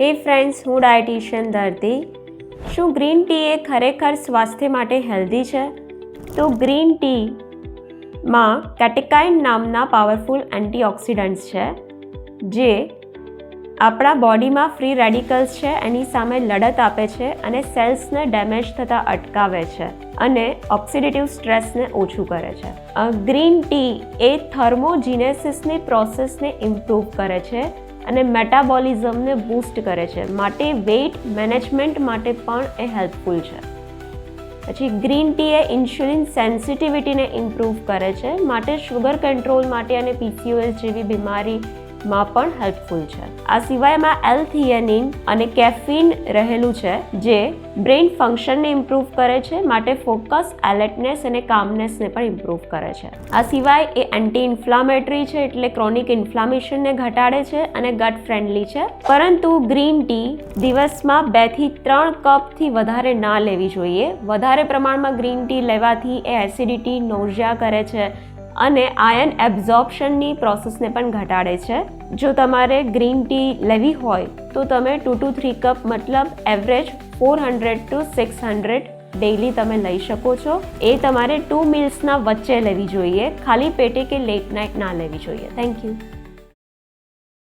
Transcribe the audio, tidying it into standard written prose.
હે ફ્રેન્ડ્સ, હું ડાયટિશિયન ધરતી. શું ગ્રીન ટી એ ખરેખર સ્વાસ્થ્ય માટે હેલ્ધી છે? તો ગ્રીન ટીમાં કેટેકાઇન નામના પાવરફુલ એન્ટીઓક્સિડન્ટ્સ છે જે આપણા બોડીમાં ફ્રી રેડિકલ્સ છે એની સામે લડત આપે છે અને સેલ્સને ડેમેજ થતાં અટકાવે છે અને ઓક્સિડેટિવ સ્ટ્રેસને ઓછું કરે છે. ગ્રીન ટી એ થર્મોજીનેસિસની પ્રોસેસને ઇમ્પ્રૂવ કરે છે અને મેટાબોલિઝમને બૂસ્ટ કરે છે, માટે વેઇટ મેનેજમેન્ટ માટે પણ એ હેલ્પફુલ છે. પછી ગ્રીન ટી એ ઇન્સ્યુલિન સેન્સિટિવિટીને ઇમ્પ્રૂવ કરે છે, માટે શુગર કંટ્રોલ માટે અને PCOS જેવી બીમારીમાં પણ હેલ્પફુલ છે. આ સિવાય એમાં એલ-થિયાનીન અને કેફીન રહેલું છે જે બ્રેઇન ફંક્શનને ઇમ્પ્રૂવ કરે છે, માટે ફોકસ, એલર્ટનેસ અને કામનેસને પણ ઇમ્પ્રૂવ કરે છે. આ સિવાય એ એન્ટી ઇન્ફ્લામેટરી છે, એટલે ક્રોનિક ઇન્ફ્લામેશનને ઘટાડે છે અને ગટ ફ્રેન્ડલી છે. પરંતુ ગ્રીન ટી દિવસમાં 2 થી 3 કપથી વધારે ના લેવી જોઈએ. વધારે પ્રમાણમાં ગ્રીન ટી લેવાથી એ એસિડિટી, નોઝિયા કરે છે અને આયન એબ્ઝોર્પ્શનની પ્રોસેસને પણ ઘટાડે છે. જો તમારે ગ્રીન ટી લેવી હોય તો તમે 2 to 3 કપ મતલબ એવરેજ 400 to 600 ડેઇલી તમે લઈ શકો છો. એ તમારે 2 મીલ્સના વચ્ચે લેવી જોઈએ, ખાલી પેટે કે લેટ નાઇટ ના લેવી જોઈએ. Thank you.